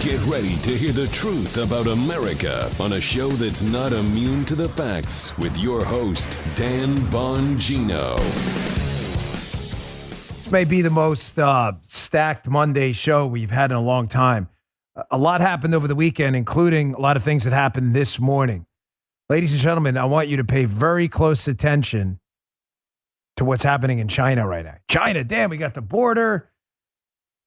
Get ready to hear the truth about America on a show that's not immune to the facts with your host, Dan Bongino. This may be the most stacked Monday show we've had in a long time. A lot happened over the weekend, including a lot of things that happened this morning. Ladies and gentlemen, I want you to pay very close attention to what's happening in China right now. China, damn, we got the border.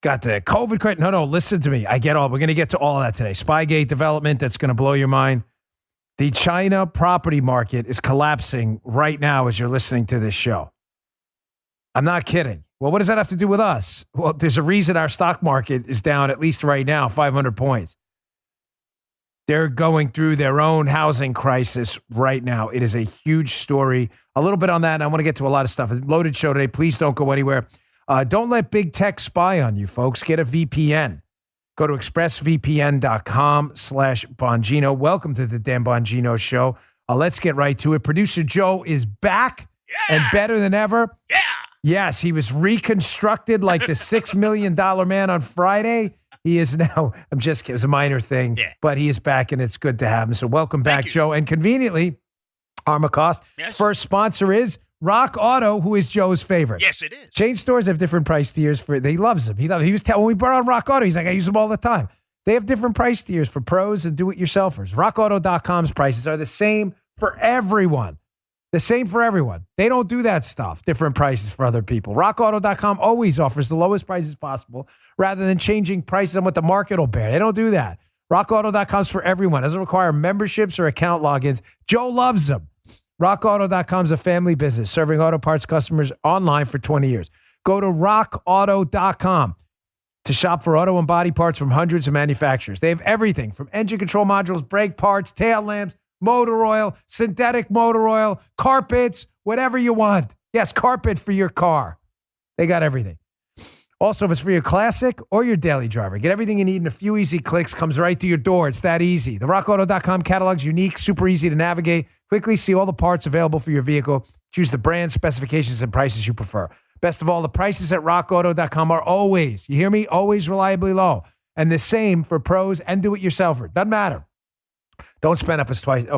Got the COVID crisis. No, listen to me. I get all. We're going to get to all of that today. Spygate development, that's going to blow your mind. The China property market is collapsing right now as you're listening to this show. I'm not kidding. Well, what does that have to do with us? Well, there's a reason our stock market is down, at least right now, 500 points. They're going through their own housing crisis right now. It is a huge story. A little bit on that, and I want to get to a lot of stuff. It's a loaded show today. Please don't go anywhere. Don't let big tech spy on you, folks. Get a VPN. Go to expressvpn.com/Bongino. Welcome to the Dan Bongino Show. Let's get right to it. Producer Joe is back and better than ever. Yeah. Yes, he was reconstructed like the $6 million man on Friday. He is now, I'm just kidding, it was a minor thing, but he is back and it's good to have him. So welcome back, Joe. And conveniently, Armacost, first sponsor is Rock Auto, who is Joe's favorite. Yes, it is. Chain stores have different price tiers for. He loves them. He was when we brought on Rock Auto. He's like, I use them all the time. They have different price tiers for pros and do-it-yourselfers. RockAuto.com's prices are the same for everyone. The same for everyone. They don't do that stuff. Different prices for other people. RockAuto.com always offers the lowest prices possible, rather than changing prices on what the market will bear. They don't do that. RockAuto.com's for everyone. Doesn't require memberships or account logins. Joe loves them. RockAuto.com is a family business serving auto parts customers online for 20 years. Go to RockAuto.com to shop for auto and body parts from hundreds of manufacturers. They have everything from engine control modules, brake parts, tail lamps, motor oil, synthetic motor oil, carpets, whatever you want. Yes, carpet for your car. They got everything. Also, if it's for your classic or your daily driver, get everything you need in a few easy clicks. Comes right to your door. It's that easy. The RockAuto.com catalog's unique, super easy to navigate. Quickly see all the parts available for your vehicle. Choose the brand, specifications, and prices you prefer. Best of all, the prices at RockAuto.com are always, you hear me, always reliably low. And the same for pros and do-it-yourselfer. Doesn't matter. Don't spend up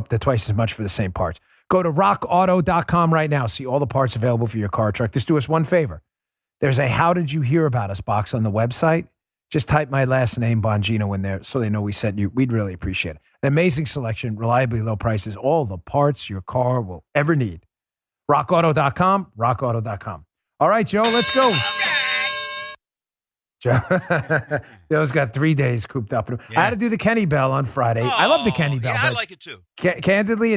to twice as much for the same parts. Go to RockAuto.com right now. See all the parts available for your car, truck. Just do us one favor. There's a How Did You Hear About Us box on the website. Just type my last name, Bongino, in there so they know we sent you. We'd really appreciate it. An amazing selection, reliably low prices, all the parts your car will ever need. RockAuto.com, RockAuto.com. All right, Joe, let's go. Joe's got 3 days cooped up. I had to do the Kenny Bell on Friday. I love the Kenny Bell. Yeah, I like it too. Candidly,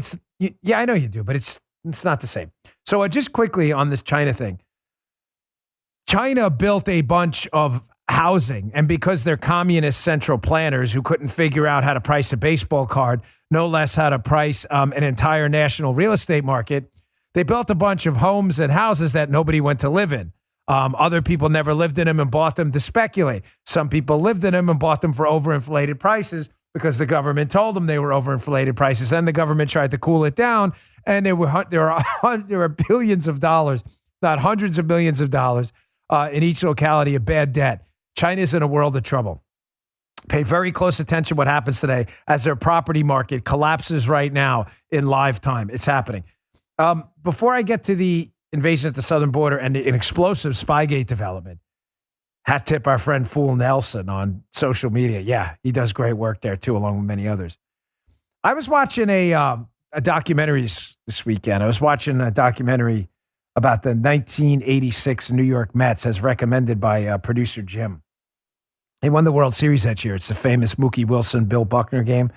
I know you do, but it's not the same. So just quickly on this China thing. China built a bunch of housing, and because they're communist central planners who couldn't figure out how to price a baseball card, no less how to price an entire national real estate market, they built a bunch of homes and houses that nobody went to live in. Other people never lived in them and bought them to speculate. Some people lived in them and bought them for overinflated prices because the government told them they were overinflated prices, and the government tried to cool it down, and there were billions of dollars, not hundreds of millions of dollars, in each locality of bad debt. China's in a world of trouble. Pay very close attention to what happens today as their property market collapses right now in live time. It's happening. Before I get to the invasion at the southern border and an explosive Spygate development, hat tip our friend Fool Nelson on social media. Yeah, he does great work there too, along with many others. I was watching a documentary this weekend. I was watching a documentary about the 1986 New York Mets as recommended by producer Jim. They won the World Series that year. It's the famous Mookie Wilson-Bill Buckner game.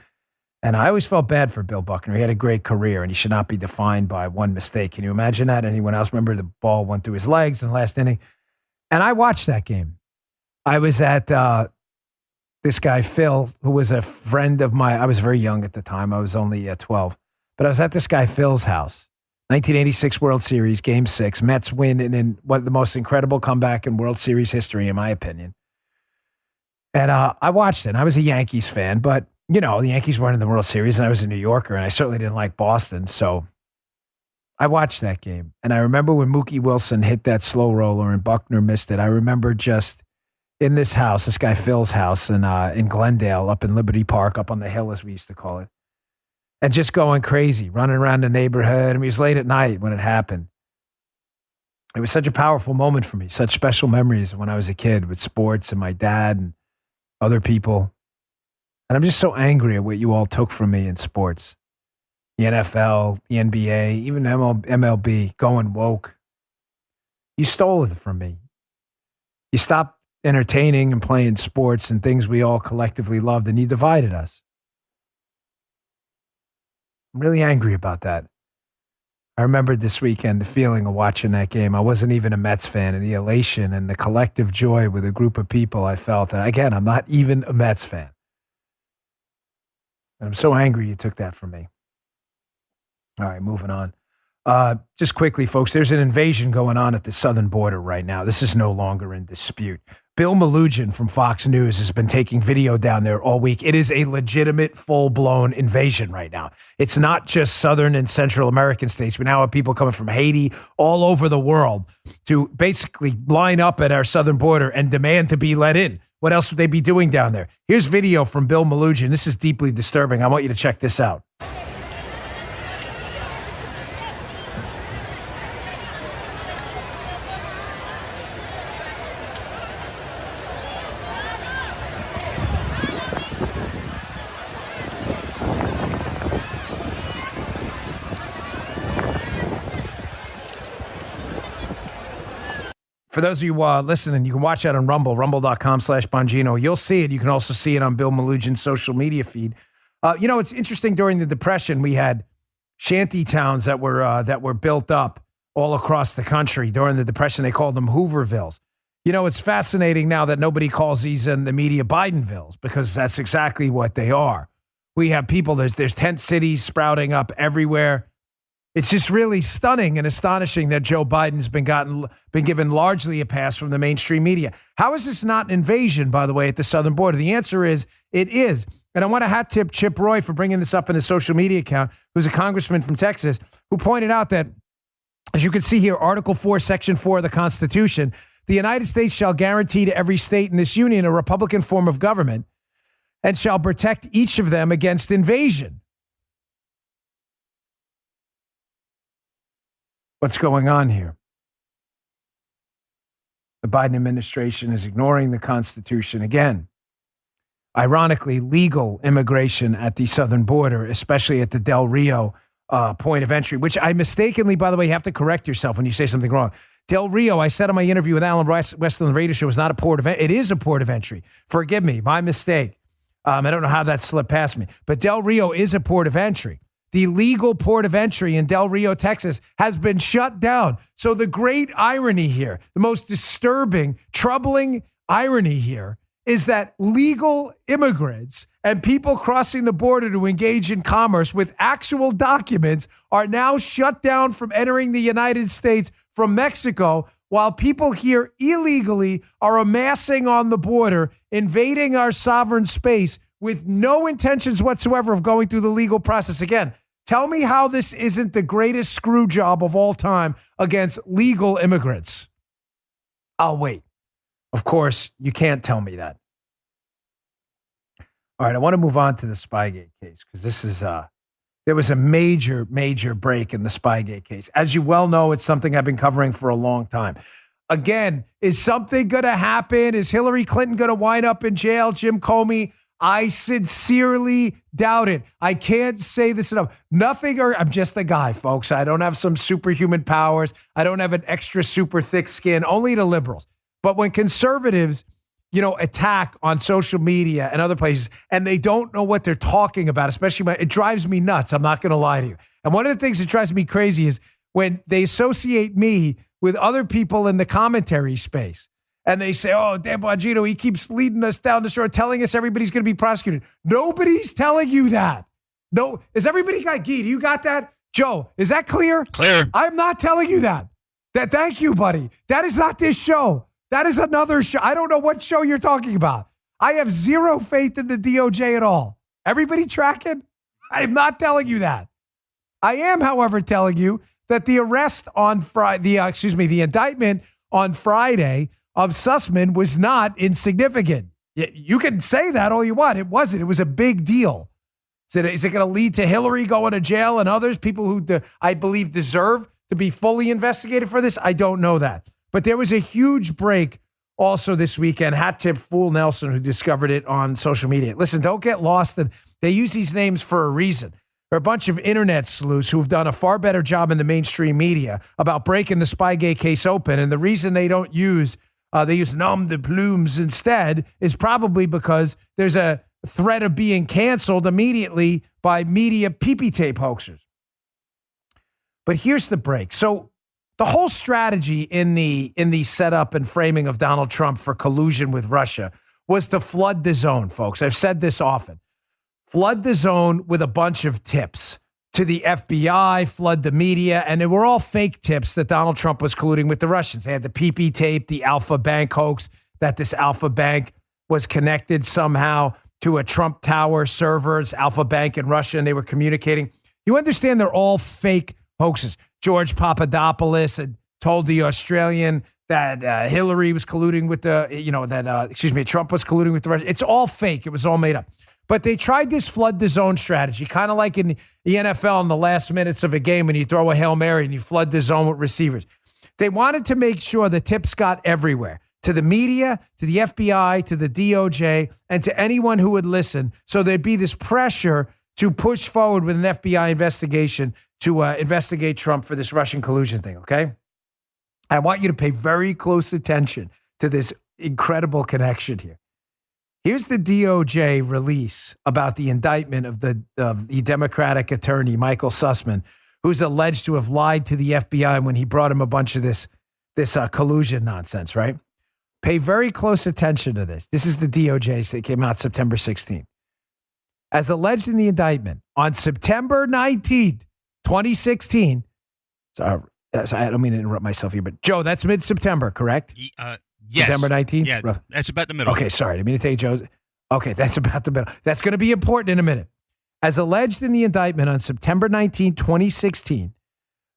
And I always felt bad for Bill Buckner. He had a great career, and he should not be defined by one mistake. Can you imagine that? Anyone else remember the ball went through his legs in the last inning? And I watched that game. I was at this guy, Phil, who was a friend of mine. I was very young at the time. I was only 12. But I was at this guy, Phil's house. 1986 World Series, Game 6. Mets win in one of the most incredible comeback in World Series history, in my opinion. And I watched it. And I was a Yankees fan, but, you know, the Yankees weren't in the World Series, and I was a New Yorker, and I certainly didn't like Boston. So I watched that game. And I remember when Mookie Wilson hit that slow roller and Buckner missed it. I remember just in this house, this guy Phil's house in Glendale, up in Liberty Park, up on the hill as we used to call it, and just going crazy, running around the neighborhood. And it was late at night when it happened. It was such a powerful moment for me, such special memories when I was a kid with sports and my dad and other people. And I'm just so angry at what you all took from me in sports. The NFL, the NBA, even MLB, going woke. You stole it from me. You stopped entertaining and playing sports and things we all collectively loved, and you divided us. I'm really angry about that. I remembered this weekend the feeling of watching that game. I wasn't even a Mets fan, and the elation and the collective joy with a group of people I felt. And again, I'm not even a Mets fan. And I'm so angry you took that from me. All right, moving on. Just quickly, folks, there's an invasion going on at the southern border right now. This is no longer in dispute. Bill Malugin from Fox News has been taking video down there all week. It is a legitimate, full-blown invasion right now. It's not just Southern and Central American states. We now have people coming from Haiti, all over the world, to basically line up at our southern border and demand to be let in. What else would they be doing down there? Here's video from Bill Malugin. This is deeply disturbing. I want you to check this out. For those of you listening, you can watch that on Rumble, rumble.com/Bongino. You'll see it. You can also see it on Bill Malugin's social media feed. It's interesting. During the Depression, we had shanty towns that were built up all across the country. During the Depression, they called them Hoovervilles. It's fascinating now that nobody calls these in the media Bidenvilles, because that's exactly what they are. We have people, there's tent cities sprouting up everywhere. It's just really stunning and astonishing that Joe Biden's been given largely a pass from the mainstream media. How is this not an invasion, by the way, at the southern border? The answer is it is. And I want to hat tip Chip Roy for bringing this up in his social media account, who's a congressman from Texas, who pointed out that, as you can see here, Article 4, Section 4 of the Constitution, the United States shall guarantee to every state in this union a Republican form of government and shall protect each of them against invasion. What's going on here? The Biden administration is ignoring the Constitution again. Ironically, legal immigration at the southern border, especially at the Del Rio point of entry, which I mistakenly, by the way, you have to correct yourself when you say something wrong. Del Rio, I said on my interview with Alan West on the radio show, is not a port of entry. It is a port of entry. Forgive me, my mistake. I don't know how that slipped past me. But Del Rio is a port of entry. The legal port of entry in Del Rio, Texas, has been shut down. So the great irony here, the most disturbing, troubling irony here, is that legal immigrants and people crossing the border to engage in commerce with actual documents are now shut down from entering the United States from Mexico, while people here illegally are amassing on the border, invading our sovereign space with no intentions whatsoever of going through the legal process. Again, tell me how this isn't the greatest screw job of all time against legal immigrants. I'll wait. Of course, you can't tell me that. All right, I want to move on to the Spygate case, because this is there was a major, major break in the Spygate case. As you well know, it's something I've been covering for a long time. Again, is something going to happen? Is Hillary Clinton going to wind up in jail? Jim Comey? I sincerely doubt it. I can't say this enough. I'm just a guy, folks. I don't have some superhuman powers. I don't have an extra super thick skin, only the liberals. But when conservatives, attack on social media and other places, and they don't know what they're talking about, especially when it drives me nuts. I'm not going to lie to you. And one of the things that drives me crazy is when they associate me with other people in the commentary space. And they say, oh, Dan Bongino, he keeps leading us down the shore, telling us everybody's going to be prosecuted. Nobody's telling you that. No. Is everybody got Guy? Do you got that? Joe, is that clear? Clear. I'm not telling you that. Thank you, buddy. That is not this show. That is another show. I don't know what show you're talking about. I have zero faith in the DOJ at all. Everybody tracking? I am not telling you that. I am, however, telling you that the arrest on Friday, the indictment on Friday of Sussman was not insignificant. You can say that all you want. It wasn't. It was a big deal. Is it going to lead to Hillary going to jail and others, people who I believe deserve to be fully investigated for this? I don't know that. But there was a huge break also this weekend. Hat tip Fool Nelson, who discovered it on social media. Listen, don't get lost. They use these names for a reason. They're a bunch of internet sleuths who've done a far better job in the mainstream media about breaking the Spygate case open. And the reason they don't use, they use nom de plumes instead is probably because there's a threat of being canceled immediately by media pee-pee tape hoaxers. But here's the break. So the whole strategy in the setup and framing of Donald Trump for collusion with Russia was to flood the zone, folks. I've said this often. Flood the zone with a bunch of tips to the FBI, flood the media, and they were all fake tips that Donald Trump was colluding with the Russians. They had the PP tape, the Alpha Bank hoax, that this Alpha Bank was connected somehow to a Trump Tower server. It's Alpha Bank in Russia, and they were communicating. You understand they're all fake hoaxes. George Papadopoulos had told the Australian that Hillary was colluding with Trump was colluding with the Russians. It's all fake. It was all made up. But they tried this flood the zone strategy, kind of like in the NFL in the last minutes of a game when you throw a Hail Mary and you flood the zone with receivers. They wanted to make sure the tips got everywhere, to the media, to the FBI, to the DOJ, and to anyone who would listen. So there'd be this pressure to push forward with an FBI investigation to investigate Trump for this Russian collusion thing, okay? I want you to pay very close attention to this incredible connection here. Here's the DOJ release about the indictment of the Democratic attorney, Michael Sussman, who's alleged to have lied to the FBI when he brought him a bunch of this collusion nonsense, right? Pay very close attention to this. This is the DOJ that came out September 16th. As alleged in the indictment, on September 19th, 2016, I don't mean to interrupt myself here, but Joe, that's mid-September, correct? Yes. September 19th? Yeah, that's about the middle. Okay, sorry. I didn't mean to take Joe's. Okay, that's about the middle. That's going to be important in a minute. As alleged in the indictment on September 19, 2016,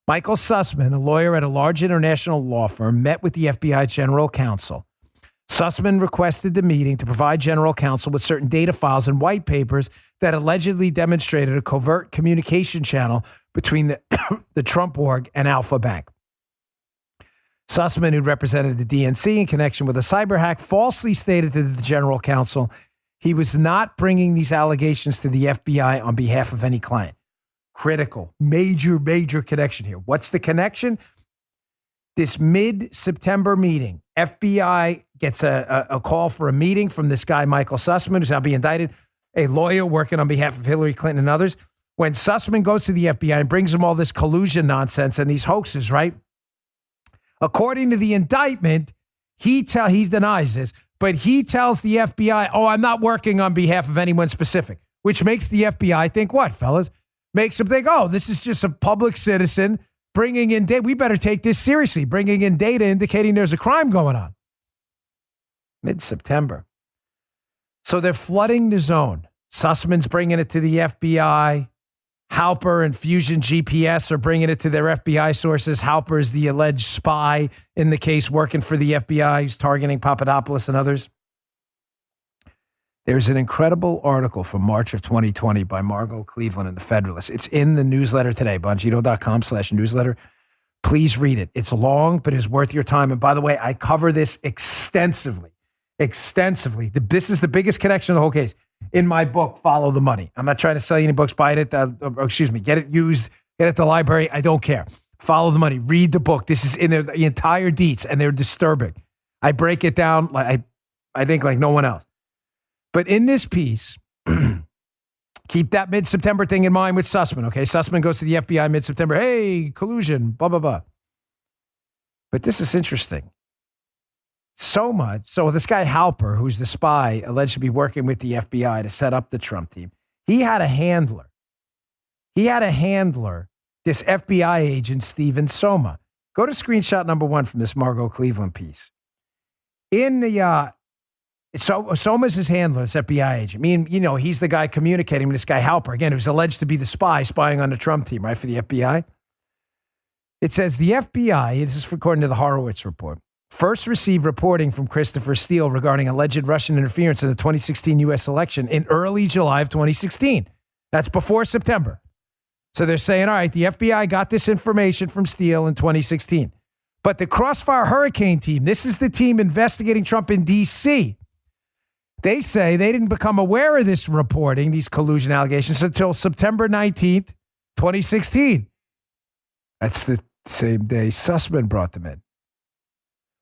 Michael Sussman, a lawyer at a large international law firm, met with the FBI general counsel. Sussman requested the meeting to provide general counsel with certain data files and white papers that allegedly demonstrated a covert communication channel between the Trump org and Alpha Bank. Sussman, who represented the DNC in connection with a cyber hack, falsely stated to the general counsel he was not bringing these allegations to the FBI on behalf of any client. Critical, major connection here. What's the connection? This mid-September meeting, FBI gets a call for a meeting from this guy, Michael Sussman, who's now being indicted, a lawyer working on behalf of Hillary Clinton and others. When Sussman goes to the FBI and brings them all this collusion nonsense and these hoaxes, right? According to the indictment, he denies this, but he tells the FBI, I'm not working on behalf of anyone specific, which makes the FBI think what, fellas? Makes them think, this is just a public citizen bringing in data. We better take this seriously, bringing in data indicating there's a crime going on. Mid-September. So they're flooding the zone. Sussman's bringing it to the FBI. Halper and Fusion GPS are bringing it to their FBI sources. Halper is the alleged spy in the case working for the FBI who's targeting Papadopoulos and others. There's an incredible article from March of 2020 by Margot Cleveland in The Federalist. It's in the newsletter today, bongino.com/newsletter. Please read it. It's long, but it's worth your time. And by the way, I cover this extensively. This is the biggest connection of the whole case. In my book, Follow the Money. I'm not trying to sell you any books. Buy it get it used, get it at the library. I don't care. Follow the Money. Read the book. This is in there, the entire deets, and they're disturbing. I break it down like I think like no one else. But in this piece, keep that mid-September thing in mind with Sussman, okay? Sussman goes to the FBI mid-September. Hey, collusion, blah, blah, blah. But this is interesting. So much. So this guy Halper, who's the spy, alleged to be working with the FBI to set up the Trump team, he had a handler. This FBI agent, Stephen Soma. Go to screenshot number 1 from this Margot Cleveland piece. In the, Soma's his handler, this FBI agent. He's the guy communicating with this guy Halper, again, who's alleged to be the spy spying on the Trump team, right, for the FBI. It says the FBI, this is according to the Horowitz report, first received reporting from Christopher Steele regarding alleged Russian interference in the 2016 U.S. election in early July of 2016. That's before September. So they're saying, all right, the FBI got this information from Steele in 2016. But the Crossfire Hurricane team, this is the team investigating Trump in D.C., they say they didn't become aware of this reporting, these collusion allegations, until September 19th, 2016. That's the same day Sussman brought them in.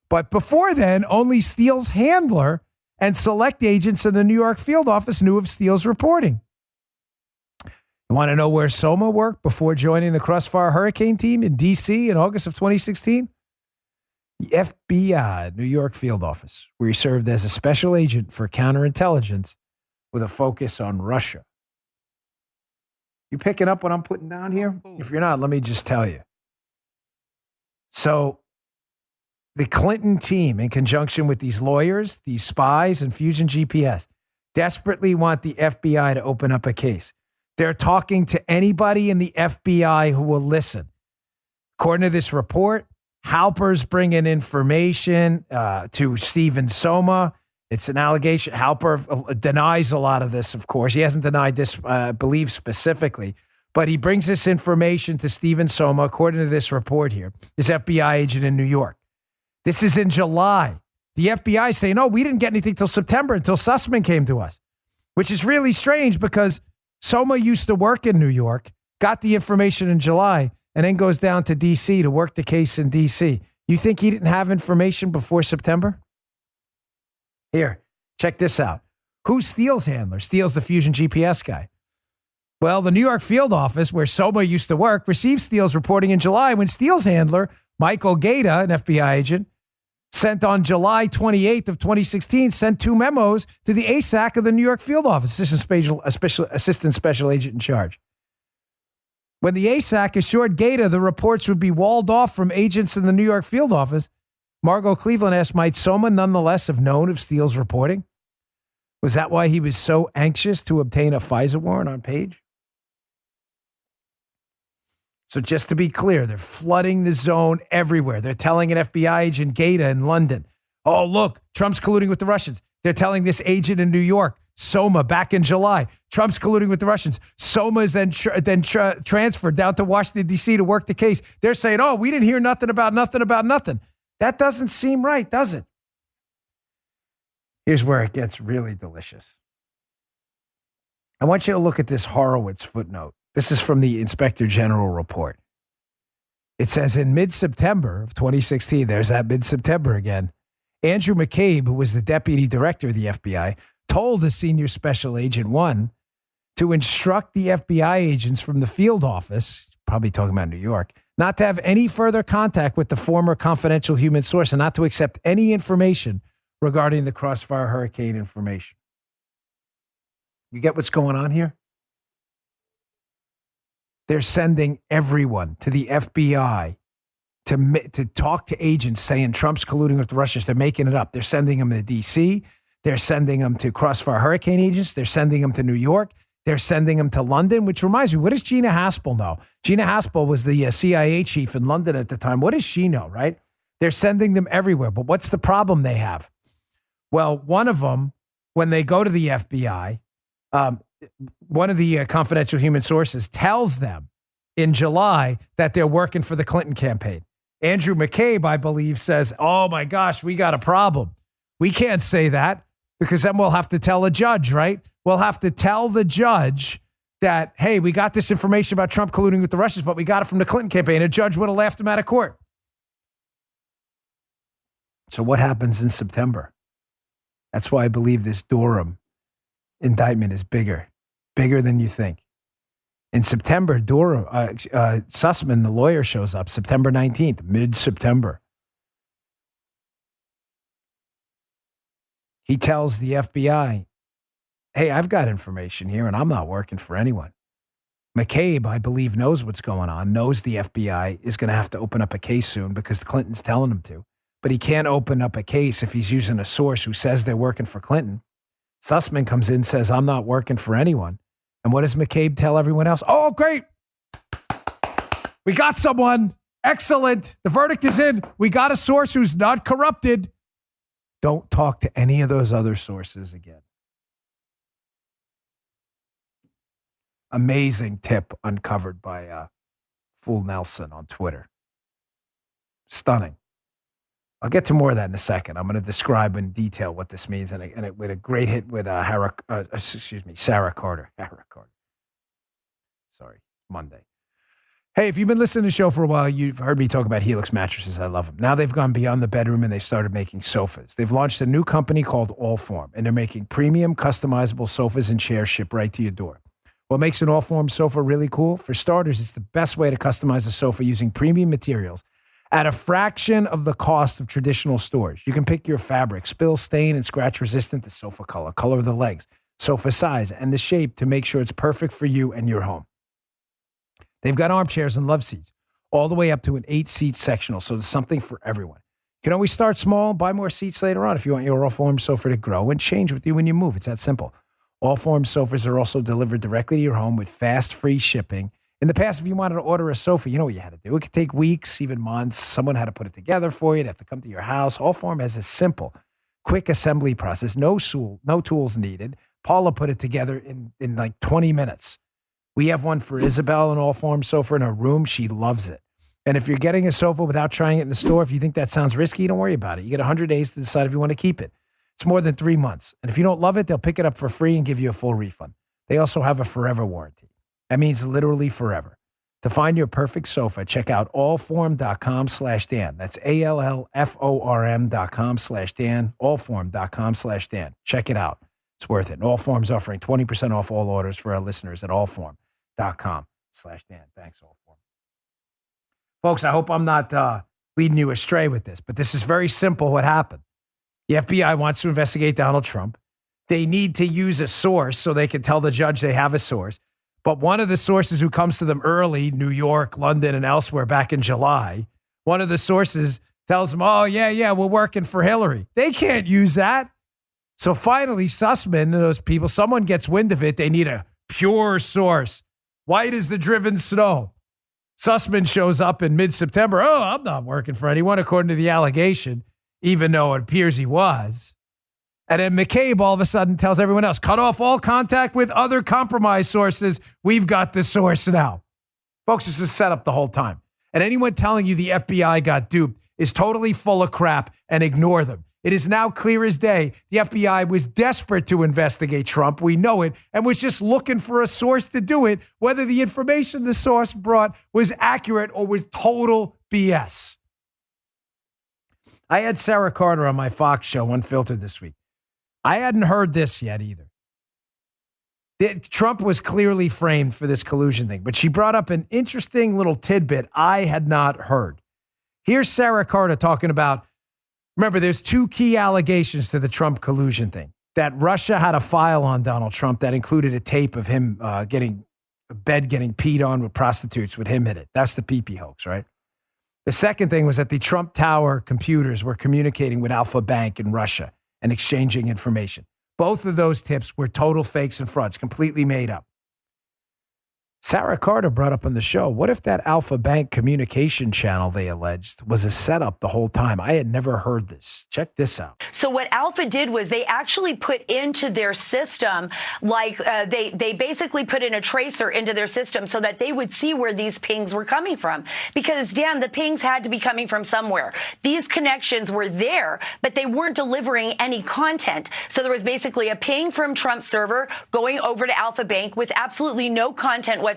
But before then, only Steele's handler and select agents in the New York field office knew of Steele's reporting. You want to know where Soma worked before joining the Crossfire Hurricane team in D.C. in August of 2016? The FBI New York field office, where he served as a special agent for counterintelligence with a focus on Russia. You picking up what I'm putting down here? If you're not, let me just tell you. So the Clinton team, in conjunction with these lawyers, these spies, and Fusion GPS, desperately want the FBI to open up a case. They're talking to anybody in the FBI who will listen. According to this report, Halper's bringing information to Stephen Soma. It's an allegation. Halper denies a lot of this, of course. He hasn't denied this belief specifically, but he brings this information to Stephen Soma, according to this report here, this FBI agent in New York. This is in July. The FBI say, no, we didn't get anything till September, until Sussman came to us, which is really strange because Soma used to work in New York, got the information in July, and then goes down to D.C. to work the case in D.C. You think he didn't have information before September? Here, check this out. Who's Steele's handler? Steele's the Fusion GPS guy. Well, the New York field office, where Soma used to work, received Steele's reporting in July when Steele's handler, Michael Gaeta, an FBI agent, sent on July 28th of 2016, sent 2 memos to the ASAC of the New York field office, assistant special agent in charge. When the ASAC assured Gaeta the reports would be walled off from agents in the New York field office, Margot Cleveland asked, might Soma nonetheless have known of Steele's reporting? Was that why he was so anxious to obtain a FISA warrant on Page? So just to be clear, they're flooding the zone everywhere. They're telling an FBI agent, Gaeta, in London, oh, look, Trump's colluding with the Russians. They're telling this agent in New York, Soma, back in July, Trump's colluding with the Russians. Soma is then transferred down to Washington, D.C. to work the case. They're saying, oh, we didn't hear nothing about nothing. That doesn't seem right, does it? Here's where it gets really delicious. I want you to look at this Horowitz footnote. This is from the Inspector General report. It says in mid-September of 2016, there's that mid-September again, Andrew McCabe, who was the deputy director of the FBI, told the senior special agent 1 to instruct the FBI agents from the field office, probably talking about New York, not to have any further contact with the former confidential human source and not to accept any information regarding the Crossfire Hurricane information. You get what's going on here? They're sending everyone to the FBI to talk to agents saying Trump's colluding with the Russians. They're making it up. They're sending them to D.C., they're sending them to Crossfire Hurricane agents. They're sending them to New York. They're sending them to London, which reminds me, what does Gina Haspel know? Gina Haspel was the CIA chief in London at the time. What does she know, right? They're sending them everywhere. But what's the problem they have? Well, one of them, when they go to the FBI, one of the confidential human sources tells them in July that they're working for the Clinton campaign. Andrew McCabe, I believe, says, oh my gosh, we got a problem. We can't say that, because then we'll have to tell a judge, right? We'll have to tell the judge that, hey, we got this information about Trump colluding with the Russians, but we got it from the Clinton campaign. A judge would have laughed him out of court. So what happens in September? That's why I believe this Durham indictment is bigger than you think. In September, Sussman, the lawyer, shows up September 19th, mid-September. He tells the FBI, hey, I've got information here and I'm not working for anyone. McCabe, I believe, knows what's going on, knows the FBI is going to have to open up a case soon because Clinton's telling him to. But he can't open up a case if he's using a source who says they're working for Clinton. Sussman comes in and says, I'm not working for anyone. And what does McCabe tell everyone else? Oh, great. We got someone. Excellent. The verdict is in. We got a source who's not corrupted. Don't talk to any of those other sources again. Amazing tip uncovered by Fool Nelson on Twitter. Stunning. I'll get to more of that in a second. I'm going to describe in detail what this means, and with a great hit with Sarah Carter. Sorry, Monday. Hey, if you've been listening to the show for a while, you've heard me talk about Helix mattresses. I love them. Now they've gone beyond the bedroom and they've started making sofas. They've launched a new company called Allform, and they're making premium customizable sofas and chairs shipped right to your door. What makes an Allform sofa really cool? For starters, it's the best way to customize a sofa using premium materials at a fraction of the cost of traditional stores. You can pick your fabric, spill, stain, and scratch resistant to sofa color of the legs, sofa size, and the shape to make sure it's perfect for you and your home. They've got armchairs and love seats, all the way up to an 8-seat sectional, so there's something for everyone. You can always start small, buy more seats later on if you want your Allform sofa to grow and change with you when you move. It's that simple. Allform sofas are also delivered directly to your home with fast, free shipping. In the past, if you wanted to order a sofa, you know what you had to do. It could take weeks, even months. Someone had to put it together for you. They'd have to come to your house. Allform has a simple, quick assembly process. No tools needed. Paula put it together in like 20 minutes. We have one for Isabel, an Allform sofa in her room. She loves it. And if you're getting a sofa without trying it in the store, if you think that sounds risky, don't worry about it. You get 100 days to decide if you want to keep it. It's more than 3 months. And if you don't love it, they'll pick it up for free and give you a full refund. They also have a forever warranty. That means literally forever. To find your perfect sofa, check out allform.com/Dan. That's ALLFORM.com/Dan, allform.com/Dan. Check it out. It's worth it. And Allform's offering 20% off all orders for our listeners at allform.com/Dan. Thanks, Allform. Folks, I hope I'm not leading you astray with this, but this is very simple what happened. The FBI wants to investigate Donald Trump. They need to use a source so they can tell the judge they have a source. But one of the sources who comes to them early, New York, London, and elsewhere back in July, one of the sources tells them, oh, yeah, we're working for Hillary. They can't use that. So finally, Sussman and those people, someone gets wind of it. They need a pure source. White as the driven snow. Sussman shows up in mid-September. Oh, I'm not working for anyone, according to the allegation, even though it appears he was. And then McCabe all of a sudden tells everyone else, cut off all contact with other compromised sources. We've got the source now. Folks, this is set up the whole time. And anyone telling you the FBI got duped is totally full of crap, and ignore them. It is now clear as day the FBI was desperate to investigate Trump. We know it, and was just looking for a source to do it, whether the information the source brought was accurate or was total BS. I had Sarah Carter on my Fox show, Unfiltered, this week. I hadn't heard this yet either. Trump was clearly framed for this collusion thing, but she brought up an interesting little tidbit I had not heard. Here's Sarah Carter talking about, remember, there's two key allegations to the Trump collusion thing. That Russia had a file on Donald Trump that included a tape of him getting peed on with prostitutes with him in it. That's the pee-pee hoax, right? The second thing was that the Trump Tower computers were communicating with Alpha Bank in Russia and exchanging information. Both of those tips were total fakes and frauds, completely made up. Sarah Carter brought up on the show, what if that Alpha Bank communication channel they alleged was a setup the whole time? I had never heard this. Check this out. So what Alpha did was they actually put into their system, they basically put in a tracer into their system so that they would see where these pings were coming from. Because, Dan, the pings had to be coming from somewhere. These connections were there, but they weren't delivering any content. So there was basically a ping from Trump's server going over to Alpha Bank with absolutely no content whatsoever.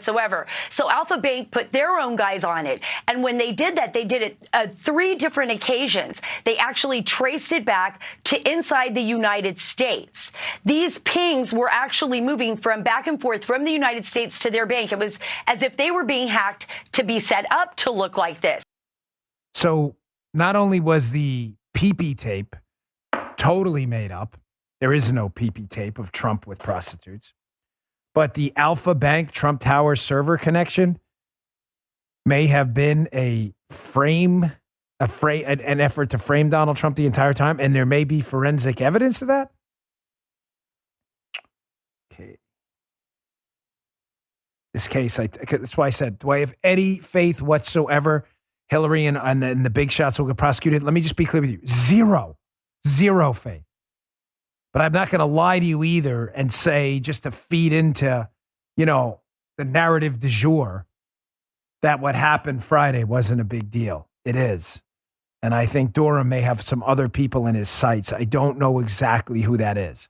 So Alpha Bank put their own guys on it. And when they did that, they did it 3 different occasions. They actually traced it back to inside the United States. These pings were actually moving from back and forth from the United States to their bank. It was as if they were being hacked to be set up to look like this. So not only was the pee-pee tape totally made up, there is no pee-pee tape of Trump with prostitutes, but the Alpha Bank Trump Tower server connection may have been an effort to frame Donald Trump the entire time, and there may be forensic evidence of that. Okay. This case, that's why I said, do I have any faith whatsoever Hillary and the big shots will get prosecuted. Let me just be clear with you. Zero faith. But I'm not going to lie to you either and say, just to feed into, the narrative du jour, that what happened Friday wasn't a big deal. It is. And I think Durham may have some other people in his sights. I don't know exactly who that is.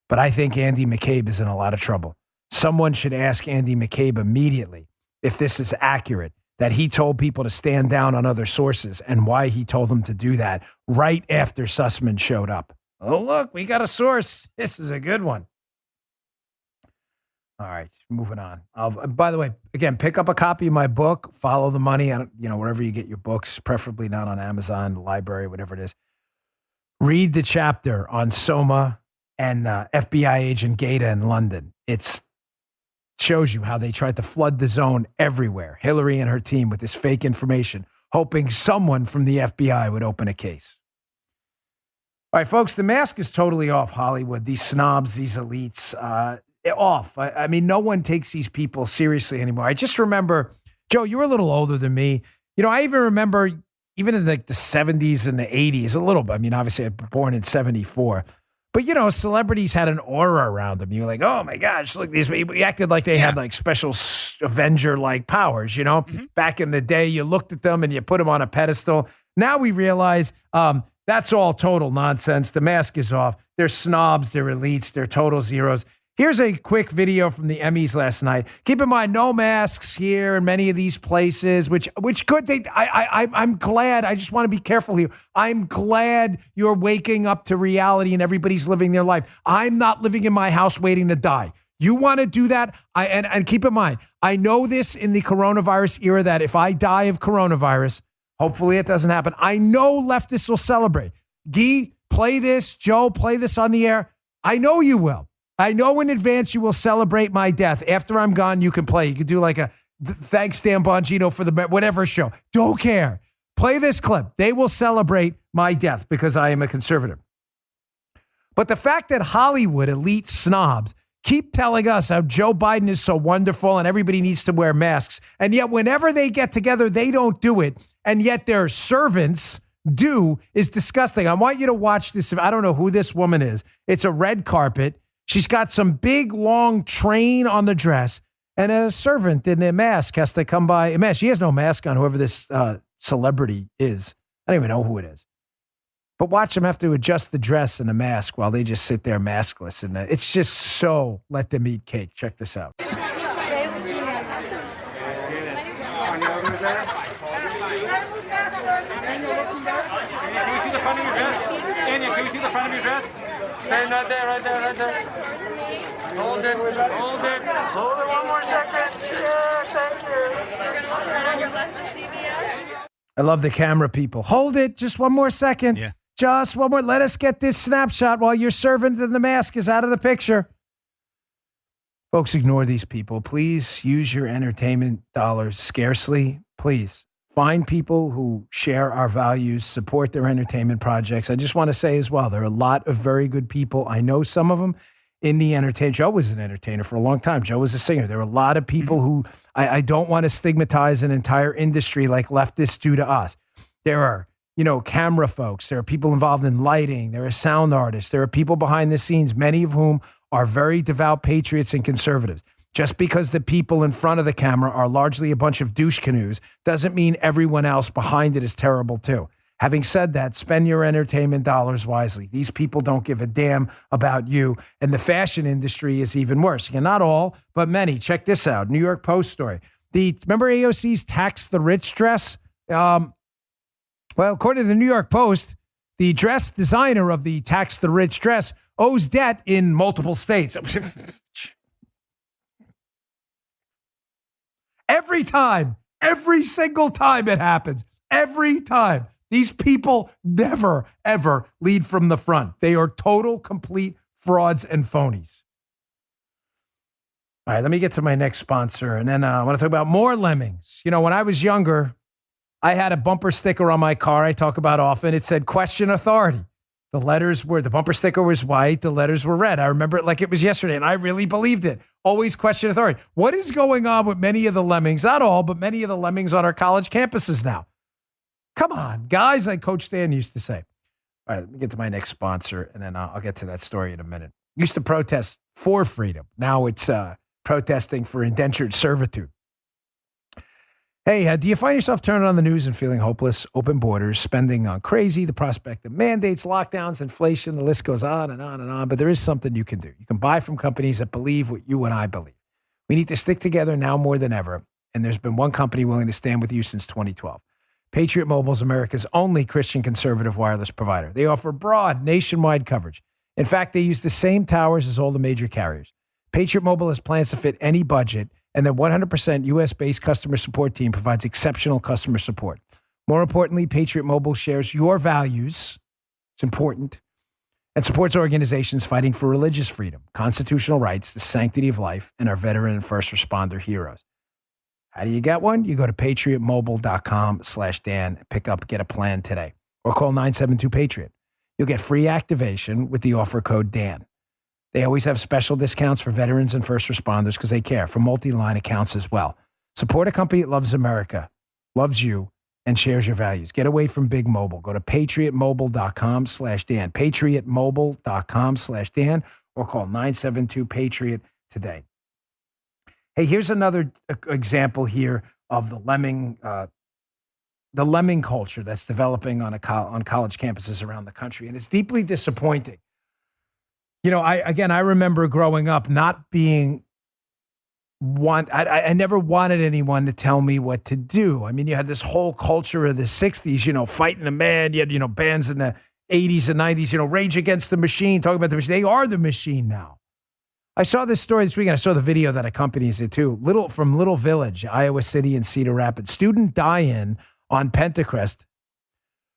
But I think Andy McCabe is in a lot of trouble. Someone should ask Andy McCabe immediately if this is accurate, that he told people to stand down on other sources and why he told them to do that right after Sussman showed up. Oh, look, we got a source. This is a good one. All right, moving on. By the way, again, pick up a copy of my book, Follow the Money, on, wherever you get your books, preferably not on Amazon, the library, whatever it is. Read the chapter on Soma and FBI agent Gaeta in London. It shows you how they tried to flood the zone everywhere, Hillary and her team, with this fake information, hoping someone from the FBI would open a case. All right, folks, the mask is totally off Hollywood. These snobs, these elites, off. I mean, no one takes these people seriously anymore. I just remember, Joe, you were a little older than me. I even remember, even in like the 70s and the 80s, a little bit. I mean, obviously, I was born in 74. But, celebrities had an aura around them. You were like, oh, my gosh, look, these people. We acted like they had like special Avenger-like powers, Mm-hmm. Back in the day, you looked at them and you put them on a pedestal. Now we realize that's all total nonsense. The mask is off. They're snobs. They're elites. They're total zeros. Here's a quick video from the Emmys last night. Keep in mind, no masks here in many of these places, which could they? I'm glad. I just want to be careful here. I'm glad you're waking up to reality and everybody's living their life. I'm not living in my house waiting to die. You want to do that? And keep in mind, I know this in the coronavirus era that if I die of coronavirus, hopefully it doesn't happen. I know leftists will celebrate. Guy, play this. Joe, play this on the air. I know you will. I know in advance you will celebrate my death. After I'm gone, you can play. You can do like a thanks, Dan Bongino, for the whatever show. Don't care. Play this clip. They will celebrate my death because I am a conservative. But the fact that Hollywood elite snobs keep telling us how Joe Biden is so wonderful and everybody needs to wear masks, and yet whenever they get together, they don't do it, and yet their servants do, is disgusting. I want you to watch this. I don't know who this woman is. It's a red carpet. She's got some big, long train on the dress, and a servant in a mask has to come by. She has no mask on, whoever this celebrity is. I don't even know who it is. But watch them have to adjust the dress and the mask while they just sit there maskless. And it's just so let them eat cake. Check this out. Can you see the front of your dress? Anya, can you see the front of your dress? Same right there, right there, right there. Hold it, hold it. Hold it one more second. Yeah, thank you. You're going to look right on your left to CBS. I love the camera people. Hold it just one more second. Yeah. Just one more. Let us get this snapshot while your servant in the mask is out of the picture. Folks, ignore these people. Please use your entertainment dollars scarcely. Please. Find people who share our values, support their entertainment projects. I just want to say as well, there are a lot of very good people. I know some of them in the entertainment. Joe was an entertainer for a long time. Joe was a singer. There are a lot of people who I don't want to stigmatize an entire industry like leftists do to us. There are, camera folks. There are people involved in lighting. There are sound artists. There are people behind the scenes, many of whom are very devout patriots and conservatives. Just because the people in front of the camera are largely a bunch of douche canoes doesn't mean everyone else behind it is terrible too. Having said that, spend your entertainment dollars wisely. These people don't give a damn about you. And the fashion industry is even worse. Again, not all, but many. Check this out. New York Post story. Remember AOC's tax the rich dress? Well, according to the New York Post, the dress designer of the tax the rich dress owes debt in multiple states. Every time, every single time it happens, every time. These people never, ever lead from the front. They are total, complete frauds and phonies. All right, let me get to my next sponsor. And then I want to talk about more lemmings. When I was younger, I had a bumper sticker on my car I talk about often. It said, question authority. The bumper sticker was white. The letters were red. I remember it like it was yesterday, and I really believed it. Always question authority. What is going on with many of the lemmings? Not all, but many of the lemmings on our college campuses now. Come on, guys, like Coach Stan used to say. All right, let me get to my next sponsor, and then I'll get to that story in a minute. Used to protest for freedom. Now it's protesting for indentured servitude. Hey, do you find yourself turning on the news and feeling hopeless? Open borders, spending on crazy, the prospect of mandates, lockdowns, inflation, the list goes on and on and on. But there is something you can do. You can buy from companies that believe what you and I believe. We need to stick together now more than ever. And there's been one company willing to stand with you since 2012. Patriot Mobile is America's only Christian conservative wireless provider. They offer broad nationwide coverage. In fact, they use the same towers as all the major carriers. Patriot Mobile has plans to fit any budget, and their 100% U.S.-based customer support team provides exceptional customer support. More importantly, Patriot Mobile shares your values. It's important. And supports organizations fighting for religious freedom, constitutional rights, the sanctity of life, and our veteran and first responder heroes. How do you get one? You go to patriotmobile.com/Dan, pick up, get a plan today, or call 972-PATRIOT. You'll get free activation with the offer code Dan. They always have special discounts for veterans and first responders because they care, for multi-line accounts as well. Support a company that loves America, loves you, and shares your values. Get away from big mobile. Go to patriotmobile.com/Dan, patriotmobile.com/Dan, or call 972-PATRIOT today. Hey, here's another example here of the lemming culture that's developing on college campuses around the country, and it's deeply disappointing. You know, I remember growing up not being I never wanted anyone to tell me what to do. I mean, you had this whole culture of the 60s, you know, fighting a man. You had, you know, bands in the 80s and 90s, you know, Rage Against the Machine, talking about the machine. They are the machine now. I saw this story this weekend. I saw the video that accompanies it too. From Little Village, Iowa City and Cedar Rapids. Student die-in on Pentecrest,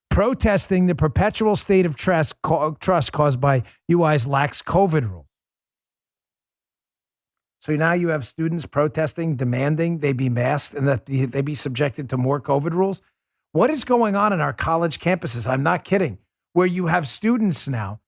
protesting the perpetual state of trust caused by UI's lax COVID rule. So now you have students protesting, demanding they be masked and that they be subjected to more COVID rules. What is going on in our college campuses? I'm not kidding. Where you have students now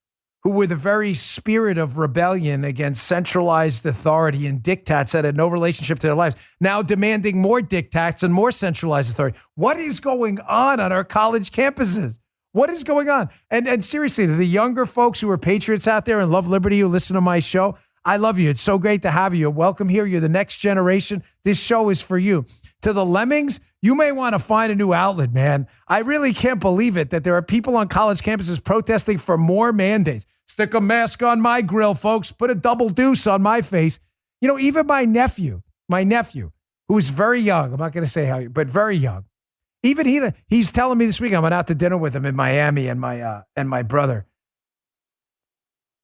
who were the very spirit of rebellion against centralized authority and diktats that had no relationship to their lives, now demanding more diktats and more centralized authority. What is going on our college campuses? What is going on? And seriously, to the younger folks who are patriots out there and love liberty who listen to my show, I love you. It's so great to have you. Welcome here. You're the next generation. This show is for you. To the lemmings, you may want to find a new outlet, man. I really can't believe it that there are people on college campuses protesting for more mandates. Stick a mask on my grill, folks. Put a double deuce on my face. You know, even my nephew, who's very young, I'm not going to say how, but very young. Even he's telling me this week, I went out to dinner with him in Miami and my brother.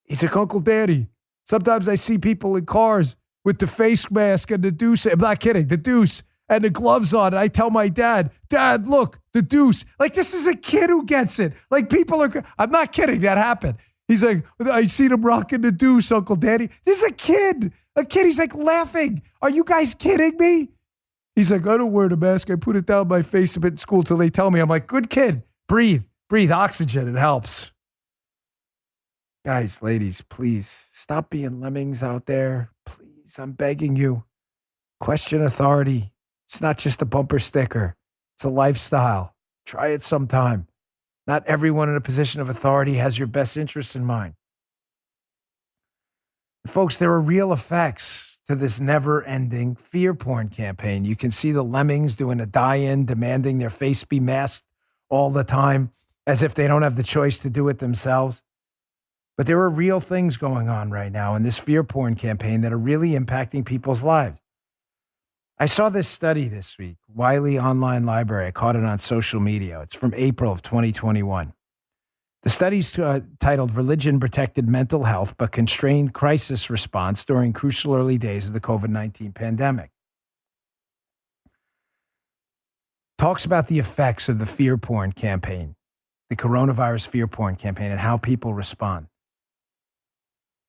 He's like, Uncle Daddy, sometimes I see people in cars with the face mask and the deuce. I'm not kidding, the deuce and the gloves on. And I tell my dad, look, the deuce. Like, this is a kid who gets it. Like, people are, I'm not kidding, that happened. He's like, I seen him rocking the deuce, Uncle Daddy. This is a kid. He's like laughing. Are you guys kidding me? He's like, I don't wear the mask. I put it down my face a bit in school till they tell me. I'm like, good kid. Breathe oxygen. It helps. Guys, ladies, please stop being lemmings out there. Please, I'm begging you. Question authority. It's not just a bumper sticker. It's a lifestyle. Try it sometime. Not everyone in a position of authority has your best interests in mind. Folks, there are real effects to this never-ending fear porn campaign. You can see the lemmings doing a die-in, demanding their face be masked all the time, as if they don't have the choice to do it themselves. But there are real things going on right now in this fear porn campaign that are really impacting people's lives. I saw this study this week, Wiley Online Library. I caught it on social media. It's from April of 2021. The study's titled Religion Protected Mental Health but Constrained Crisis Response During Crucial Early Days of the COVID-19 Pandemic. Talks about the effects of the fear porn campaign, the coronavirus fear porn campaign, and how people respond.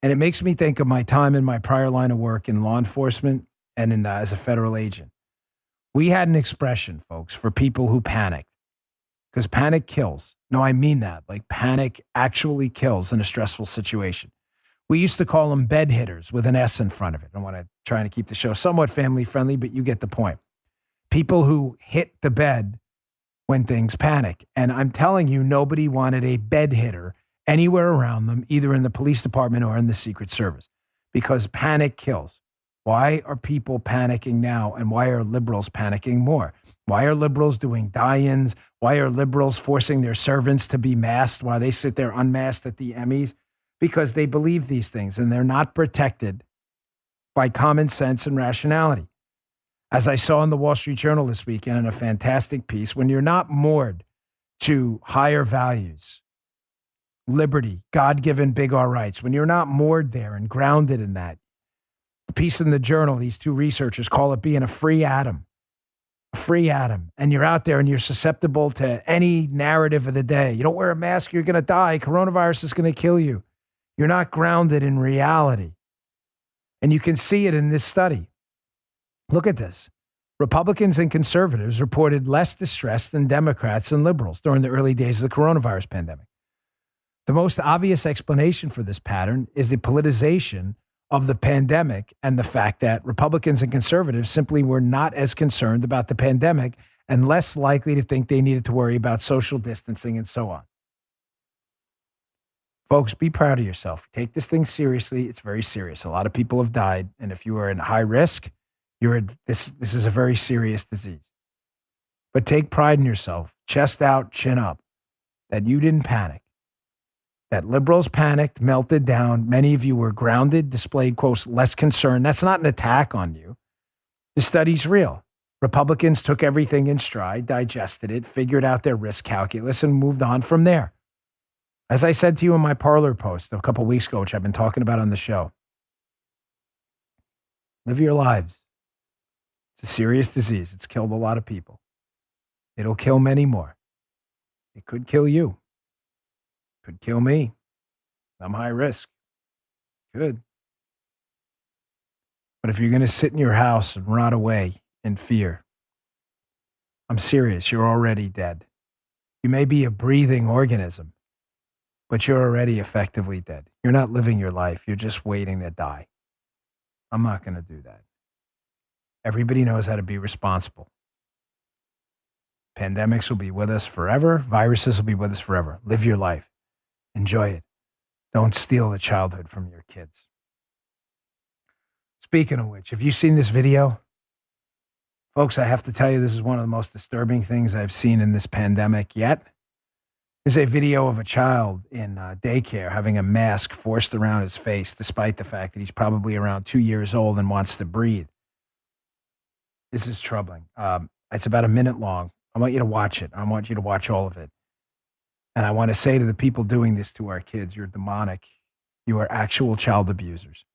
And it makes me think of my time in my prior line of work in law enforcement and as a federal agent. We had an expression, folks, for people who panicked, because panic kills. No, I mean that. Like, panic actually kills in a stressful situation. We used to call them bed hitters with an S in front of it. I want to try to keep the show somewhat family friendly, but you get the point. People who hit the bed when things panic. And I'm telling you, nobody wanted a bed hitter anywhere around them, either in the police department or in the Secret Service, because panic kills. Why are people panicking now? And why are liberals panicking more? Why are liberals doing die-ins? Why are liberals forcing their servants to be masked while they sit there unmasked at the Emmys? Because they believe these things and they're not protected by common sense and rationality. As I saw in the Wall Street Journal this weekend in a fantastic piece, when you're not moored to higher values, liberty, God-given big R rights, when you're not moored there and grounded in that, the piece in the Journal, these two researchers call it being a free atom, and you're out there and you're susceptible to any narrative of the day. You don't wear a mask, you're going to die. Coronavirus is going to kill you. You're not grounded in reality. And you can see it in this study. Look at this. Republicans and conservatives reported less distress than Democrats and liberals during the early days of the coronavirus pandemic. The most obvious explanation for this pattern is the politicization of the pandemic and the fact that Republicans and conservatives simply were not as concerned about the pandemic and less likely to think they needed to worry about social distancing and so on. Folks, be proud of yourself. Take this thing seriously. It's very serious. A lot of people have died. And if you are in high risk, this is a very serious disease. But take pride in yourself, chest out, chin up, that you didn't panic. That liberals panicked, melted down. Many of you were grounded, displayed, quote, less concern. That's not an attack on you. The study's real. Republicans took everything in stride, digested it, figured out their risk calculus, and moved on from there. As I said to you in my Parler post a couple weeks ago, which I've been talking about on the show, live your lives. It's a serious disease. It's killed a lot of people. It'll kill many more. It could kill you. Could kill me. I'm high risk. Could. But if you're going to sit in your house and rot away in fear, I'm serious. You're already dead. You may be a breathing organism, but you're already effectively dead. You're not living your life. You're just waiting to die. I'm not going to do that. Everybody knows how to be responsible. Pandemics will be with us forever. Viruses will be with us forever. Live your life. Enjoy it. Don't steal the childhood from your kids. Speaking of which, have you seen this video? Folks, I have to tell you, this is one of the most disturbing things I've seen in this pandemic yet. There's a video of a child in daycare having a mask forced around his face, despite the fact that he's probably around 2 years old and wants to breathe. This is troubling. It's about a minute long. I want you to watch it. I want you to watch all of it. And I want to say to the people doing this to our kids, you're demonic. You are actual child abusers.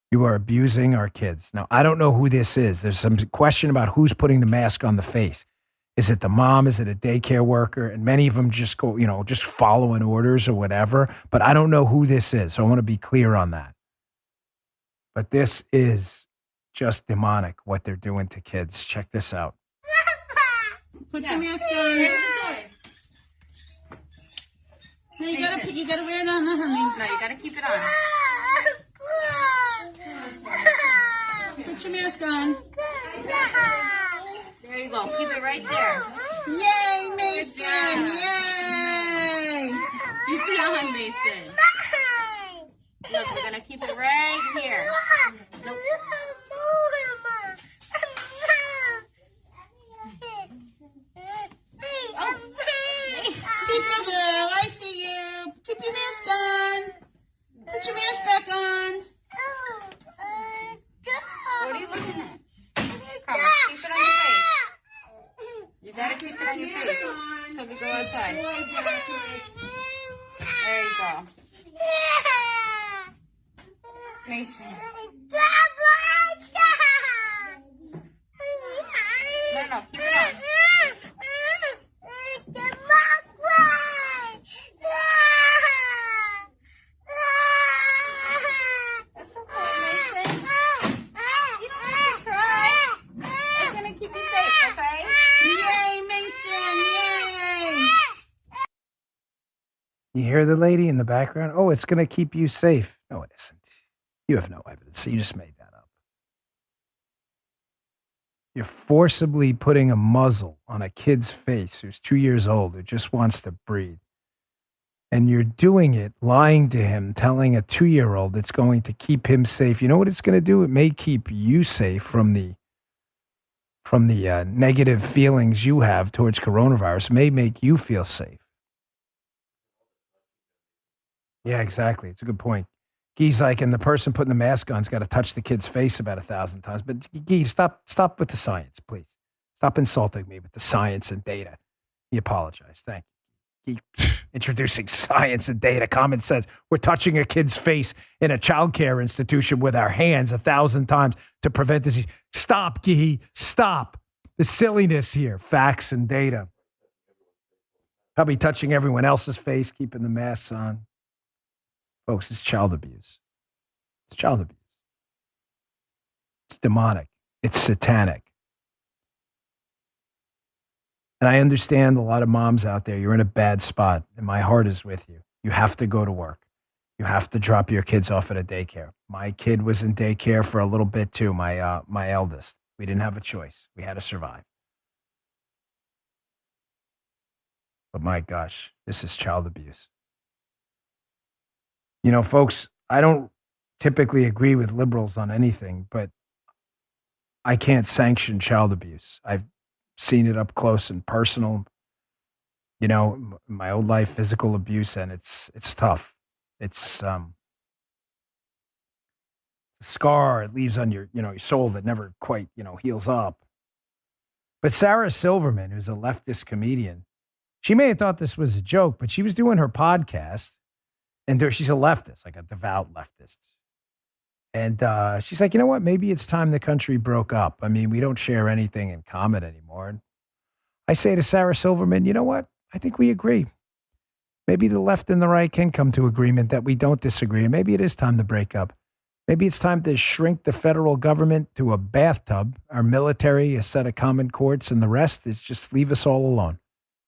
You are abusing our kids. Now, I don't know who this is. There's some question about who's putting the mask on the face. Is it the mom? Is it a daycare worker? And many of them just go, just following orders or whatever. But I don't know who this is. So I want to be clear on that. But this is just demonic, what they're doing to kids. Check this out. Put your mask on. No, you gotta wear it on, honey. No, you gotta keep it on. Put your mask on. There you go. Keep it right there. Yay, Mason! Yay! Keep it on, Mason. Look, we're gonna keep it right here. Look. Peekaboo, I see you. Keep your mask on. Put your mask back on. What are you looking at? Come on, keep it on your face. You gotta keep it on your face so we go outside. There you go. Mason. No, keep it on. You hear the lady in the background? Oh, it's going to keep you safe. No, it isn't. You have no evidence. You just made that up. You're forcibly putting a muzzle on a kid's face who's 2 years old, who just wants to breathe. And you're doing it, lying to him, telling a 2-year-old it's going to keep him safe. You know what it's going to do? It may keep you safe from the negative feelings you have towards coronavirus. It may make you feel safe. Yeah, exactly. It's a good point. Guy's like, and the person putting the mask on's got to touch the kid's face about 1,000 times. But Guy, stop with the science, please. Stop insulting me with the science and data. He apologized. Thank you. Guy, introducing science and data, common sense. We're touching a kid's face in a child care institution with our hands 1,000 times to prevent disease. Stop, Guy. Stop. The silliness here. Facts and data. Probably touching everyone else's face, keeping the masks on. Folks, it's child abuse. It's child abuse. It's demonic. It's satanic. And I understand a lot of moms out there, you're in a bad spot, and my heart is with you. You have to go to work. You have to drop your kids off at a daycare. My kid was in daycare for a little bit too, my eldest. We didn't have a choice. We had to survive. But my gosh, this is child abuse. You know, folks, I don't typically agree with liberals on anything, but I can't sanction child abuse. I've seen it up close and personal. You know, my old life, physical abuse, and it's tough. It's a scar it leaves on your soul that never quite, heals up. But Sarah Silverman, who's a leftist comedian, she may have thought this was a joke, but she was doing her podcast. And she's a leftist, like a devout leftist. And she's like, you know what? Maybe it's time the country broke up. I mean, we don't share anything in common anymore. And I say to Sarah Silverman, you know what? I think we agree. Maybe the left and the right can come to agreement that we don't disagree. And maybe it is time to break up. Maybe it's time to shrink the federal government to a bathtub, our military, a set of common courts, and the rest is just leave us all alone.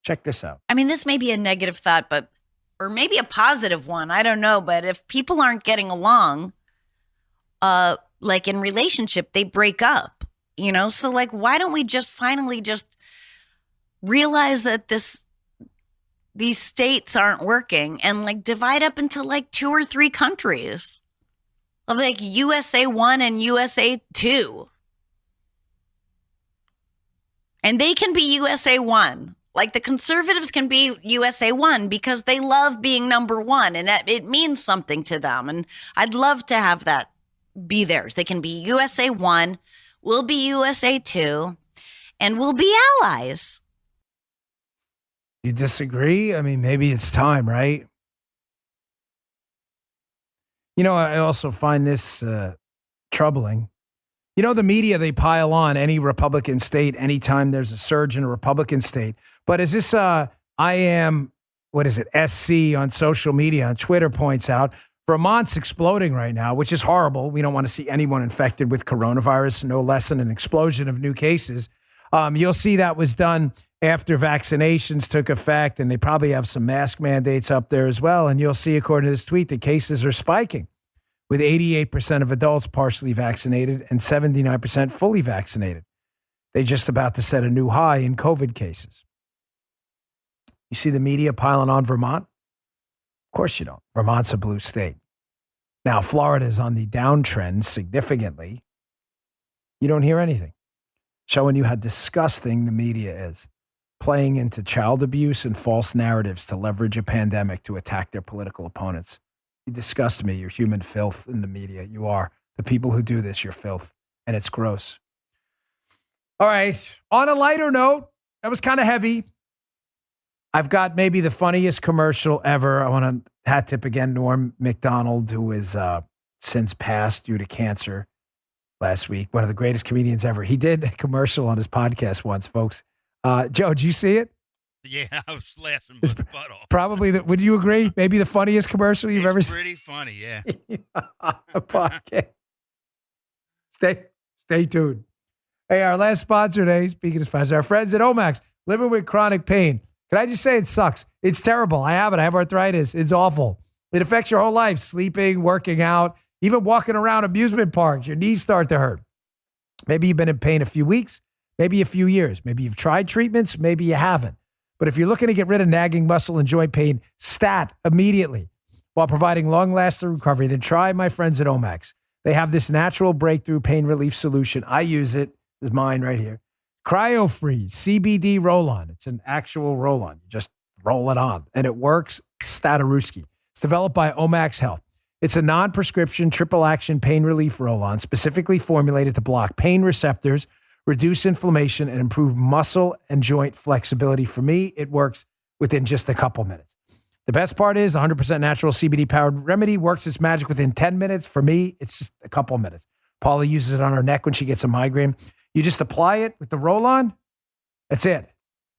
Check this out. I mean, this may be a negative thought, or maybe a positive one. I don't know. But if people aren't getting along, like in relationship, they break up, So like, why don't we just finally just realize that these states aren't working and like divide up into like 2 or 3 countries of like USA 1 and USA 2. And they can be USA 1. Like the conservatives can be USA 1 because they love being number 1 and it means something to them. And I'd love to have that be theirs. They can be USA 1, we'll be USA 2, and we'll be allies. You disagree? I mean, maybe it's time, right? I also find this troubling. The media, they pile on any Republican state anytime there's a surge in a Republican state. But is this, SC on social media, on Twitter points out, Vermont's exploding right now, which is horrible. We don't want to see anyone infected with coronavirus, no less than an explosion of new cases. You'll see that was done after vaccinations took effect, and they probably have some mask mandates up there as well. And you'll see, according to this tweet, the cases are spiking, with 88% of adults partially vaccinated and 79% fully vaccinated. They're just about to set a new high in COVID cases. You see the media piling on Vermont? Of course you don't. Vermont's a blue state. Now, Florida is on the downtrend significantly. You don't hear anything, showing you how disgusting the media is, playing into child abuse and false narratives to leverage a pandemic to attack their political opponents. You disgust me. You're human filth in the media. You are. The people who do this, you're filth. And it's gross. All right. On a lighter note, that was kind of heavy. I've got maybe the funniest commercial ever. I want to hat tip again Norm Mcdonald, who is since passed due to cancer last week. One of the greatest comedians ever. He did a commercial on his podcast once, folks. Joe, did you see it? Yeah, I was laughing my butt off. Probably, would you agree? Maybe the funniest commercial you've ever seen? It's pretty funny, yeah. A podcast. Stay tuned. Hey, our last sponsor today, speaking of sponsors, our friends at Omax, living with chronic pain. Can I just say it sucks? It's terrible. I have it. I have arthritis. It's awful. It affects your whole life. Sleeping, working out, even walking around amusement parks. Your knees start to hurt. Maybe you've been in pain a few weeks. maybe a few years. Maybe you've tried treatments, maybe you haven't. But if you're looking to get rid of nagging muscle and joint pain, stat immediately while providing long-lasting recovery, then try my friends at Omax. They have this natural breakthrough pain relief solution. I use it. This is mine right here. Cryo-Freeze CBD roll-on. It's an actual roll-on. You just roll it on, and it works stataruski. It's developed by Omax Health. It's a non-prescription triple-action pain relief roll-on specifically formulated to block pain receptors, reduce inflammation, and improve muscle and joint flexibility. For me, it works within just a couple minutes. The best part is 100% natural CBD-powered remedy works its magic within 10 minutes. For me, it's just a couple minutes. Paula uses it on her neck when she gets a migraine. You just apply it with the roll-on. That's it.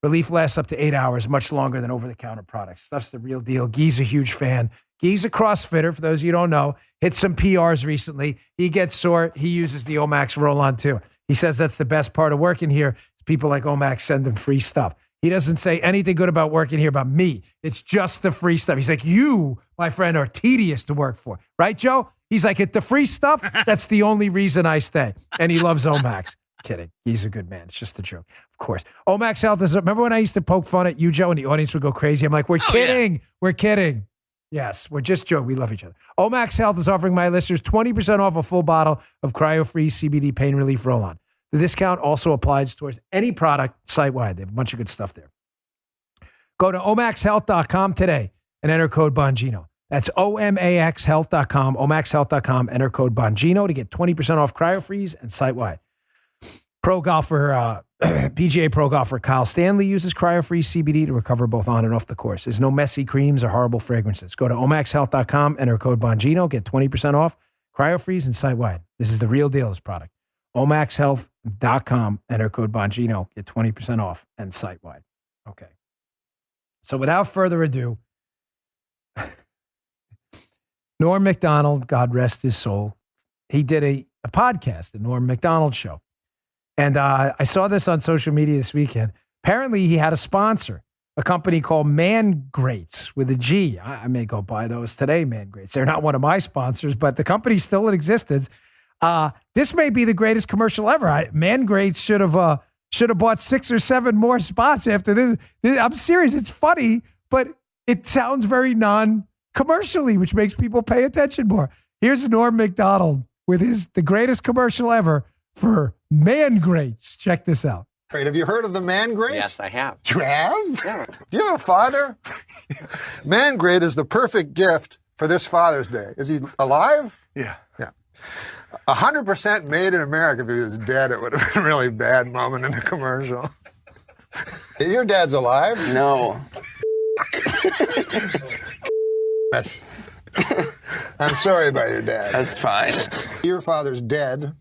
Relief lasts up to 8 hours, much longer than over-the-counter products. Stuff's the real deal. Guy's a huge fan. Guy's a CrossFitter, for those of you who don't know. Hit some PRs recently. He gets sore. He uses the Omax roll-on too. He says that's the best part of working here. People like Omax send him free stuff. He doesn't say anything good about working here about me. It's just the free stuff. He's like, you, my friend, are tedious to work for. Right, Joe? He's like, the free stuff, that's the only reason I stay. And he loves Omax. Kidding. He's a good man. It's just a joke. Of course. Omax Health is, remember when I used to poke fun at you, Joe, and the audience would go crazy? I'm like, we're kidding. Yeah. We're kidding. Yes, we're just joking. We love each other. Omax Health is offering my listeners 20% off a full bottle of cryo-freeze CBD pain relief roll-on. The discount also applies towards any product site-wide. They have a bunch of good stuff there. Go to omaxhealth.com today and enter code Bongino. That's omaxhealth.com, omaxhealth.com. Enter code Bongino to get 20% off cryo-freeze and site-wide. Pro golfer, PGA Pro golfer Kyle Stanley uses cryo-freeze CBD to recover both on and off the course. There's no messy creams or horrible fragrances. Go to omaxhealth.com, enter code Bongino, get 20% off cryo-freeze and site-wide. This is the real deal, this product. omaxhealth.com, enter code Bongino, get 20% off and site-wide. Okay. So without further ado, Norm Mcdonald, God rest his soul, he did a podcast, the Norm Mcdonald Show. And I saw this on social media this weekend. Apparently, he had a sponsor, a company called Man Grates with a G. I may go buy those today, Man Grates. They're not one of my sponsors, but the company's still in existence. This may be the greatest commercial ever. Man Grates should have bought 6 or 7 more spots after this. I'm serious. It's funny, but it sounds very non-commercially, which makes people pay attention more. Here's Norm Mcdonald with the greatest commercial ever for Man Grates. Check this out. Great. Have you heard of the Man Grate? Yes, I have. You have? Yeah. Do you have a father? Man Grate is the perfect gift for this Father's Day. Is he alive? Yeah. Yeah. 100% made in America. If he was dead, it would have been a really bad moment in the commercial. Your dad's alive? No. I'm sorry about your dad. That's fine. Your father's dead.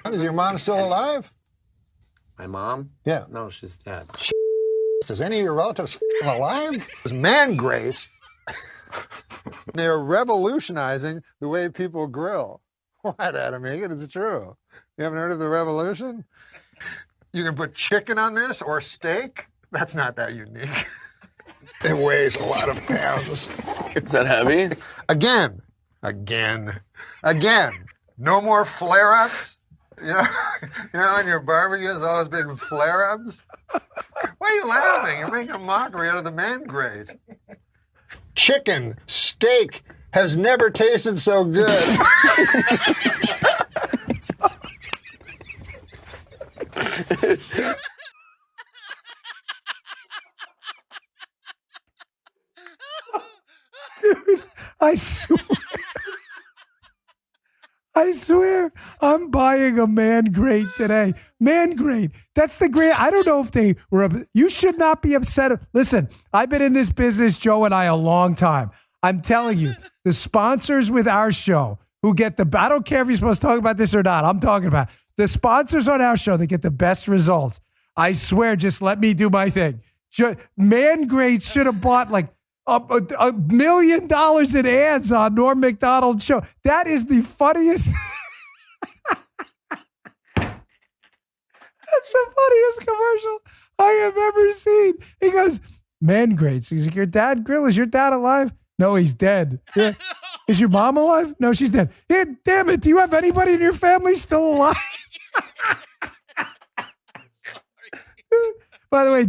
Is your mom still alive? My mom? Yeah. No, she's dead. Is any of your relatives alive? It's Man Grate. They're revolutionizing the way people grill. What, Adam Egan? It's true. You haven't heard of the revolution? You can put chicken on this or steak. That's not that unique. It weighs a lot of pounds. Is that heavy? Again. No more flare-ups. You know, in your barbecue, there's always big flare-ups. Why are you laughing? You're making a mockery out of the Man Grate. Chicken, steak has never tasted so good. Dude, I swear, I'm buying a Man Grate today. Man Grate. That's the great. I don't know if they were. You should not be upset. Listen, I've been in this business, Joe and I, a long time. I'm telling you, the sponsors with our show who get I don't care if you're supposed to talk about this or not. I'm talking about the sponsors on our show that get the best results. I swear, just let me do my thing. Man Grate should have bought like $1 million in ads on Norm Mcdonald's show. That is the funniest. That's the funniest commercial I have ever seen. He goes, Man Grates. He's like, your dad grill? Is your dad alive? No, he's dead. Yeah. Is your mom alive? No, she's dead. Yeah, damn it. Do you have anybody in your family still alive? By the way,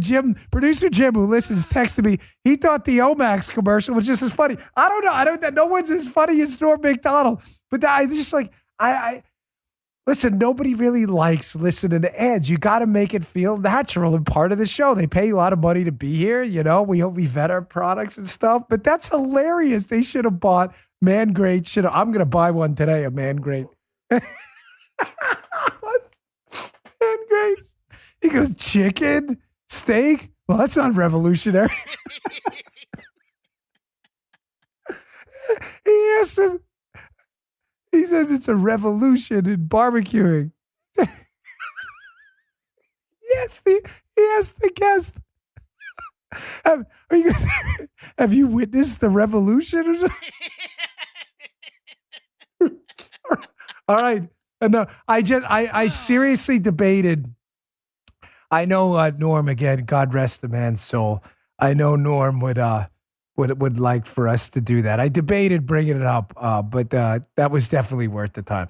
producer Jim, who listens, texted me. He thought the Omax commercial was just as funny. I don't know. No one's as funny as Norm Mcdonald. But I just like, I listen, nobody really likes listening to ads. You got to make it feel natural and part of the show. They pay a lot of money to be here. You know, we hope we vet our products and stuff. But that's hilarious. They should have bought Man Great. I'm going to buy one today, a Man Great. Man Greats. He goes, chicken, steak? Well, that's not revolutionary. He asked him, he says it's a revolution in barbecuing. He asked the guest, have you witnessed the revolution? All right. No, I seriously debated. I know Norm, again, God rest the man's soul. I know Norm would like for us to do that. I debated bringing it up, but that was definitely worth the time.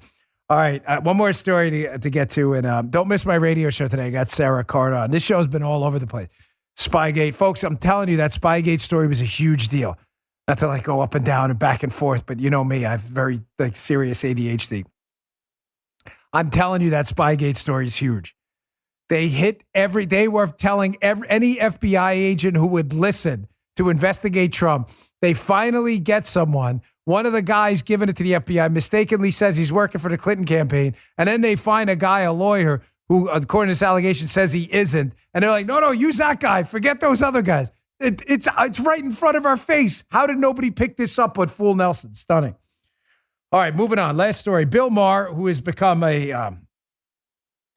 All right, one more story to get to, and don't miss my radio show today. I got Sarah Carter on. This show's been all over the place. Spygate. Folks, I'm telling you, that Spygate story was a huge deal. Not to like go up and down and back and forth, but you know me, I have very serious ADHD. I'm telling you, that Spygate story is huge. They were telling any FBI agent who would listen to investigate Trump. They finally get someone. One of the guys giving it to the FBI mistakenly says he's working for the Clinton campaign. And then they find a lawyer who, according to this allegation, says he isn't. And they're like, no, use that guy. Forget those other guys. It's right in front of our face. How did nobody pick this up but fool Nelson? Stunning. All right, moving on. Last story. Bill Maher, who has become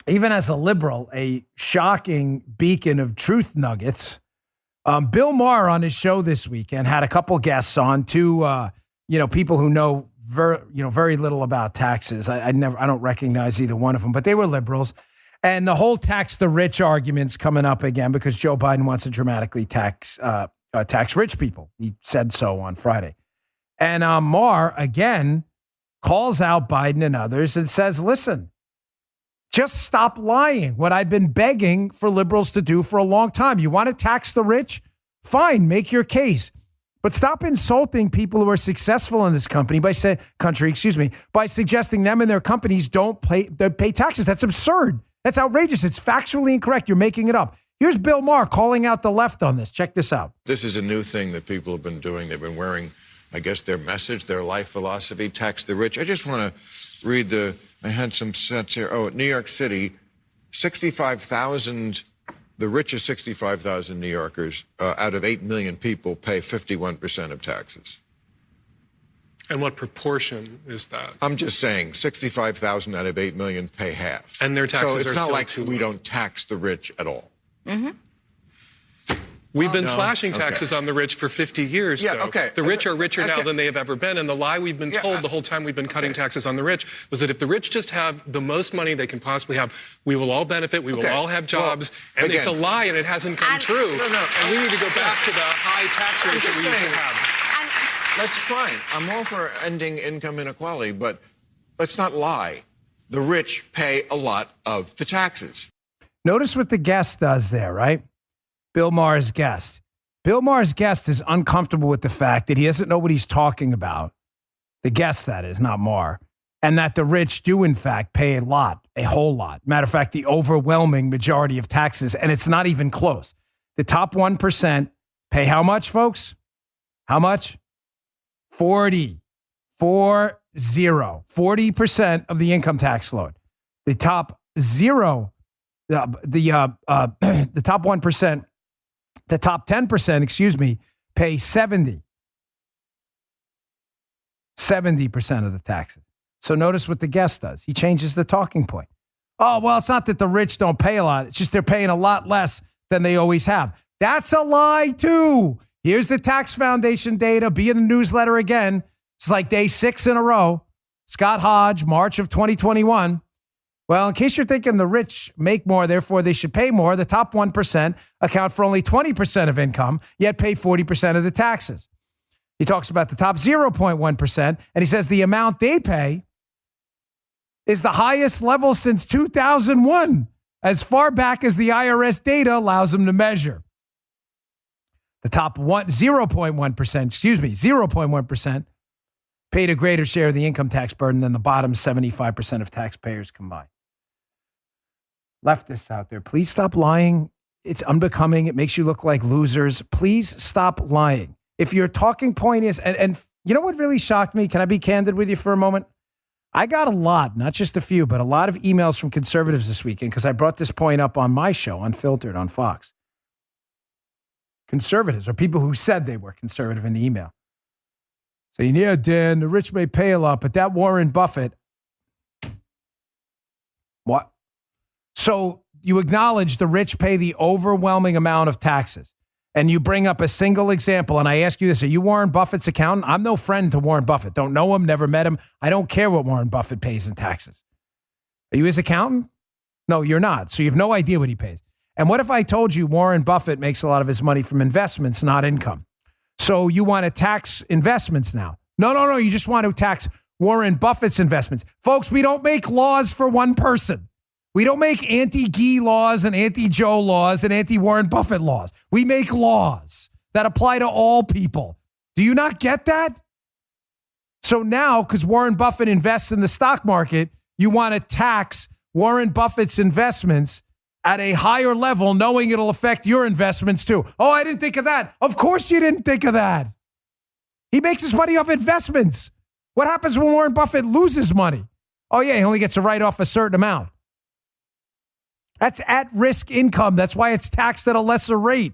even as a liberal, a shocking beacon of truth nuggets. Bill Maher on his show this weekend had a couple guests on, two people who know very little about taxes. I don't recognize either one of them, but they were liberals. And the whole tax the rich argument's coming up again because Joe Biden wants to dramatically tax rich people. He said so on Friday. And Maher, again, calls out Biden and others and says, listen, just stop lying. What I've been begging for liberals to do for a long time. You want to tax the rich? Fine, make your case. But stop insulting people who are successful in this country by suggesting them and their companies don't pay taxes. That's absurd. That's outrageous. It's factually incorrect. You're making it up. Here's Bill Maher calling out the left on this. Check this out. This is a new thing that people have been doing. They've been wearing, I guess, their message, their life philosophy, tax the rich. I just want to read I had some sets here. Oh, New York City, 65,000, the richest 65,000 New Yorkers out of 8 million people pay 51% of taxes. And what proportion is that? I'm just saying 65,000 out of 8 million pay half. And their taxes so it's are not still like too we low. don't tax the rich at all. Mm-hmm. We've been slashing taxes on the rich for 50 years, Yeah, though. okay. The rich are richer now Okay. than they have ever been, and the lie we've been told the whole time we've been cutting taxes on the rich was that if the rich just have the most money they can possibly have, we will all benefit, we will all have jobs, and again- it's a lie, and it hasn't come true. And we need to go back to the high tax rates that we used to have. That's fine. I'm all for ending income inequality, but let's not lie. The rich pay a lot of the taxes. Notice what the guest does there, right? Bill Maher's guest. Bill Maher's guest is uncomfortable with the fact that he doesn't know what he's talking about. The guest, that is, not Maher. And that the rich do, in fact, pay a lot, a whole lot. Matter of fact, the overwhelming majority of taxes, and it's not even close. The top 1% pay how much, folks? How much? 40% of the income tax load. The top the top 1%, the top 10%, pay 70% of the taxes. So notice what the guest does. He changes the talking point. Oh, well, it's not that the rich don't pay a lot. It's just they're paying a lot less than they always have. That's a lie, too. Here's the Tax Foundation data. Be in the newsletter again. It's like day 6 in a row. Scott Hodge, March of 2021. Well, in case you're thinking the rich make more, therefore they should pay more, the top 1% account for only 20% of income, yet pay 40% of the taxes. He talks about the top 0.1%, and he says the amount they pay is the highest level since 2001. as far back as the IRS data allows them to measure. The top 0.1%, paid a greater share of the income tax burden than the bottom 75% of taxpayers combined. Leftists out there, please stop lying. It's unbecoming. It makes you look like losers. Please stop lying. If your talking point is, and you know what really shocked me? Can I be candid with you for a moment? I got a lot, not just a few, but a lot of emails from conservatives this weekend because I brought this point up on my show, Unfiltered, on Fox. Conservatives, or people who said they were conservative in the email, saying, yeah, Dan, the rich may pay a lot, but that Warren Buffett. What? So you acknowledge the rich pay the overwhelming amount of taxes, and you bring up a single example, and I ask you this, are you Warren Buffett's accountant? I'm no friend to Warren Buffett. Don't know him, never met him. I don't care what Warren Buffett pays in taxes. Are you his accountant? No, you're not. So you have no idea what he pays. And what if I told you Warren Buffett makes a lot of his money from investments, not income? So you want to tax investments now? No. You just want to tax Warren Buffett's investments. Folks, we don't make laws for one person. We don't make anti-Gee laws and anti-Joe laws and anti-Warren Buffett laws. We make laws that apply to all people. Do you not get that? So now, because Warren Buffett invests in the stock market, you want to tax Warren Buffett's investments at a higher level, knowing it'll affect your investments too. Oh, I didn't think of that. Of course you didn't think of that. He makes his money off investments. What happens when Warren Buffett loses money? Oh, yeah, he only gets to write off a certain amount. That's at-risk income. That's why it's taxed at a lesser rate.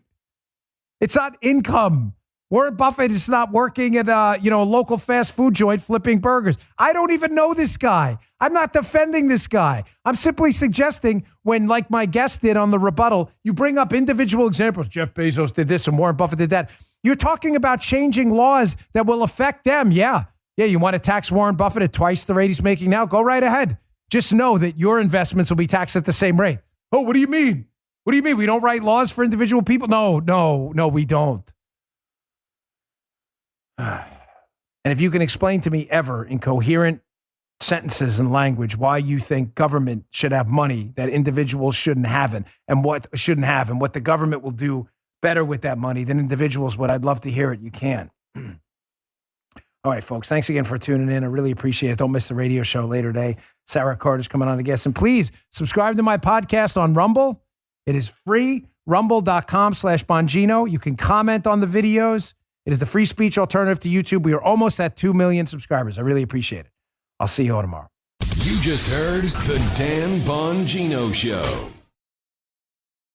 It's not income. Warren Buffett is not working at a local fast food joint flipping burgers. I don't even know this guy. I'm not defending this guy. I'm simply suggesting when, like my guest did on the rebuttal, you bring up individual examples. Jeff Bezos did this and Warren Buffett did that. You're talking about changing laws that will affect them. Yeah, you want to tax Warren Buffett at twice the rate he's making now? Go right ahead. Just know that your investments will be taxed at the same rate. Oh, what do you mean? What do you mean? We don't write laws for individual people? No, we don't. And if you can explain to me ever in coherent sentences and language why you think government should have money that individuals shouldn't have and what the government will do better with that money than individuals would, I'd love to hear it. You can. All right, folks, thanks again for tuning in. I really appreciate it. Don't miss the radio show later today. Sarah Carter's coming on to guest. And please subscribe to my podcast on Rumble. It is free, rumble.com/Bongino. You can comment on the videos. It is the free speech alternative to YouTube. We are almost at 2 million subscribers. I really appreciate it. I'll see you all tomorrow. You just heard The Dan Bongino Show.